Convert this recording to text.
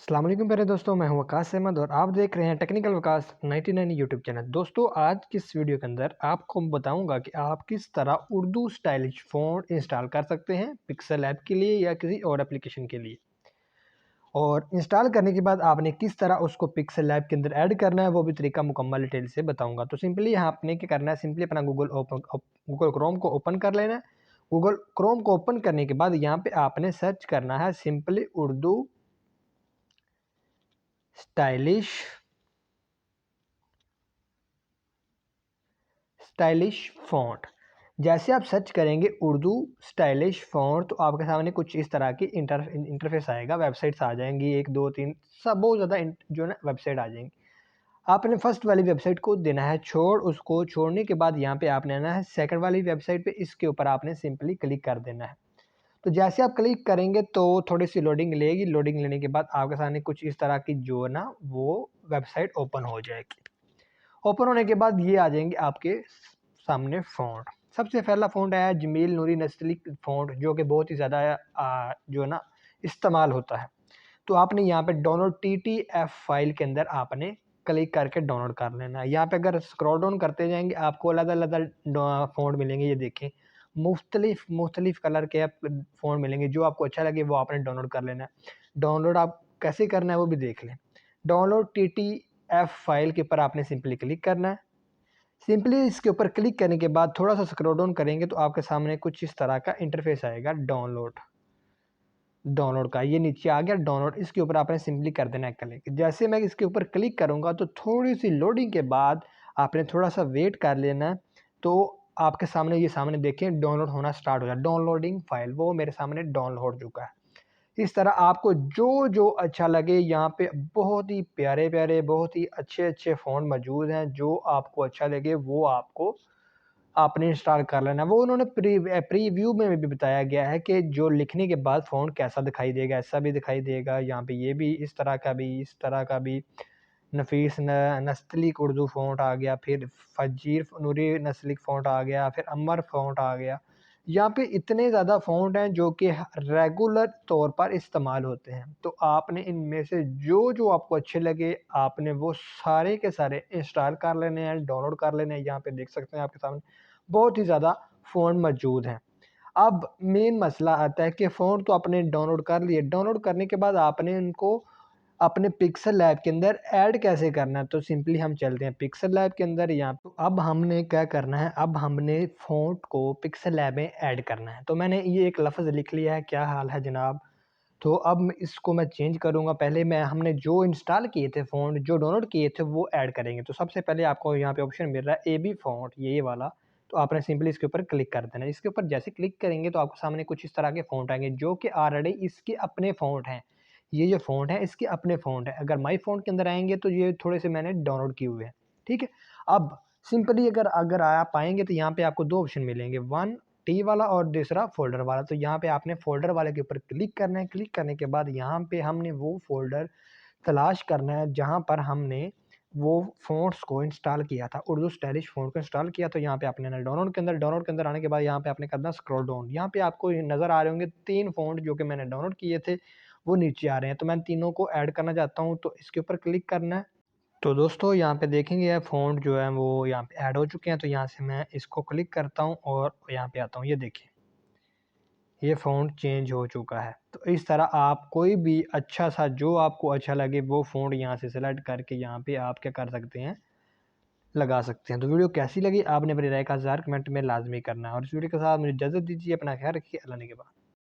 अस्सलाम वालेकुम प्यारे दोस्तों, मैं हूं वकास अहमद और आप देख रहे हैं टेक्निकल वकास 99 यूट्यूब चैनल। दोस्तों, आज की इस वीडियो के अंदर आपको बताऊंगा कि आप किस तरह उर्दू स्टाइलिश फ़ॉन्ट इंस्टॉल कर सकते हैं पिक्सल ऐप के लिए या किसी और एप्लीकेशन के लिए। और इंस्टॉल करने के बाद आपने किस तरह उसको पिक्सल ऐप के अंदर ऐड करना है वो भी तरीका मुकम्मल डिटेल से बताऊंगा। तो सिंपली यहाँ आपने क्या करना है, सिंपली अपना गूगल क्रोम को ओपन कर लेना है। गूगल क्रोम को ओपन करने के बाद यहाँ पे आपने सर्च करना है simply Urdu stylish stylish font. जैसे आप सर्च करेंगे उर्दू स्टाइलिश फ़ॉन्ट तो आपके सामने कुछ इस तरह की इंटरफेस आएगा, वेबसाइट्स आ जाएंगी 1 2 3 सब बहुत ज़्यादा जो है ना वेबसाइट आ जाएंगी। आपने फर्स्ट वाली वेबसाइट को देना है छोड़, उसको छोड़ने के बाद यहाँ पे आपने आना है सेकंड वाली वेबसाइट पे, इसके ऊपर आपने सिंपली क्लिक कर देना है। तो जैसे आप क्लिक करेंगे तो थोड़ी सी लोडिंग लेगी, लोडिंग लेने के बाद आपके सामने कुछ इस तरह की जो है ना वो वेबसाइट ओपन हो जाएगी। ओपन होने के बाद ये आ जाएंगे आपके सामने फ़ॉन्ट। सबसे पहला फ़ॉन्ट आया जमील नूरी नस्लिक फ़ॉन्ट, जो कि बहुत ही ज़्यादा जो है ना इस्तेमाल होता है। तो आपने यहाँ पे डाउनलोड TTF फाइल के अंदर आपने क्लिक करके डाउनलोड कर लेना है। यहाँ पे अगर स्क्रॉल डाउन करते जाएंगे आपको अलग-अलग फ़ॉन्ट मिलेंगे। ये देखें, मुख्तलिफ कलर के फ़ॉन्ट मिलेंगे, जो आपको अच्छा लगे वो आपने डाउनलोड कर लेना है। डाउनलोड आप कैसे करना है वो भी देख लें। डाउनलोड TTF फाइल के ऊपर आपने सिंपली क्लिक करना है। सिंपली इसके ऊपर क्लिक करने के बाद थोड़ा सा स्क्रॉल डाउन करेंगे तो आपके सामने कुछ इस तरह का इंटरफेस आएगा डाउनलोड डाउनलोड का। ये नीचे आ गया डाउनलोड, इसके ऊपर आपने सिंपली कर देना है क्लिक। जैसे मैं इसके ऊपर क्लिक करूंगा तो थोड़ी सी लोडिंग के बाद आपने थोड़ा सा वेट कर लेना है। तो आपके सामने ये सामने देखें डाउनलोड होना स्टार्ट हो जाए, डाउनलोडिंग फाइल वो मेरे सामने डाउनलोड हो चुका है। इस तरह आपको जो जो अच्छा लगे, यहाँ पे बहुत ही प्यारे प्यारे बहुत ही अच्छे अच्छे फ़ॉन्ट मौजूद हैं। जो आपको अच्छा लगे वो आपको आपने इंस्टॉल कर लेना है। वो उन्होंने प्रीव्यू में भी बताया गया है कि जो लिखने के बाद फ़ॉन्ट कैसा दिखाई देगा, ऐसा भी दिखाई देगा। यहाँ पे ये भी इस तरह का भी, इस तरह का भी नफ़ीस नस्तलीक उर्दू फ़ॉन्ट आ गया, फिर फ़जीर नूरी नस्लिक फ़ॉन्ट आ गया, फिर अमर फ़ॉन्ट आ गया। यहाँ पे इतने ज़्यादा फ़ॉन्ट हैं जो कि रेगुलर तौर पर इस्तेमाल होते हैं। तो आपने इनमें से जो आपको अच्छे लगे आपने वो सारे के सारे इंस्टॉल कर लेने हैं, डाउनलोड कर लेने हैं। यहाँ पे देख सकते हैं आपके सामने बहुत ही ज़्यादा फ़ॉन्ट मौजूद हैं। अब मेन मसला आता है कि फ़ॉन्ट तो आपने डाउनलोड कर लिए, डाउनलोड करने के बाद आपने इनको अपने पिक्सल लैब के अंदर ऐड कैसे करना है। तो सिंपली हम चलते हैं पिक्सल लैब के अंदर। यहाँ तो अब हमने क्या करना है, अब हमने फ़ॉन्ट को पिक्सल लैब में ऐड करना है। तो मैंने ये एक लफ्ज़ लिख लिया है, क्या हाल है जनाब। तो अब इसको मैं चेंज करूँगा। पहले मैं हमने जो इंस्टॉल किए थे फ़ॉन्ट, जो डाउनलोड किए थे वो ऐड करेंगे। तो सबसे पहले आपको यहाँ पे ऑप्शन मिल रहा है AB फ़ॉन्ट, ये वाला। तो आपने सिंपली इसके ऊपर क्लिक कर देना है। इसके ऊपर जैसे क्लिक करेंगे तो आपके सामने कुछ इस तरह के फ़ॉन्ट आएँगे जो कि ऑलरेडी इसके अपने फ़ॉन्ट हैं। ये जो फ़ॉन्ट है इसके अपने फ़ॉन्ट है। अगर माई फ़ॉन्ट के अंदर आएँगे तो ये थोड़े से मैंने डाउनलोड किए हुए हैं। ठीक है? अब सिंपली अगर अगर आप आएँगे तो यहाँ पे आपको 2 ऑप्शन मिलेंगे, वन टी वाला और दूसरा फ़ोल्डर वाला। तो यहाँ पे आपने फ़ोल्डर वाले के ऊपर क्लिक करना है। क्लिक करने के बाद यहाँ पे हमने वो फ़ोल्डर तलाश करना है जहाँ पर हमने वो फ़ॉन्ट्स को इंस्टॉल किया था, उर्दू स्टाइलिश फ़ॉन्ट को इंस्टॉल किया। तो यहाँ पे आपने ना डाउनलोड के अंदर आने के बाद यहाँ पे आपने करना स्क्रॉल डाउन। यहाँ पे आपको ये नज़र आ रहे होंगे 3 फ़ॉन्ट जो कि मैंने डाउनलोड किए थे, वो नीचे आ रहे हैं। तो मैं तीनों को ऐड करना चाहता हूँ, तो इसके ऊपर क्लिक करना है। तो दोस्तों यहाँ पे देखेंगे ये फ़ॉन्ट जो है वो यहाँ पे ऐड हो चुके हैं। तो यहाँ से मैं इसको क्लिक करता हूँ और यहाँ पे आता हूँ। ये देखिए, ये फ़ॉन्ट चेंज हो चुका है। तो इस तरह आप कोई भी अच्छा सा जो आपको अच्छा लगे वो फ़ॉन्ट यहाँ से सेलेक्ट करके यहाँ पे आप क्या कर सकते हैं, लगा सकते हैं। तो वीडियो कैसी लगी आपने अपनी राय का इज़हार कमेंट में लाज़मी करना है और इस वीडियो के साथ मुझे इजाज़त दीजिए। अपना ख़्याल रखिए। अल्लाह ने के बाद।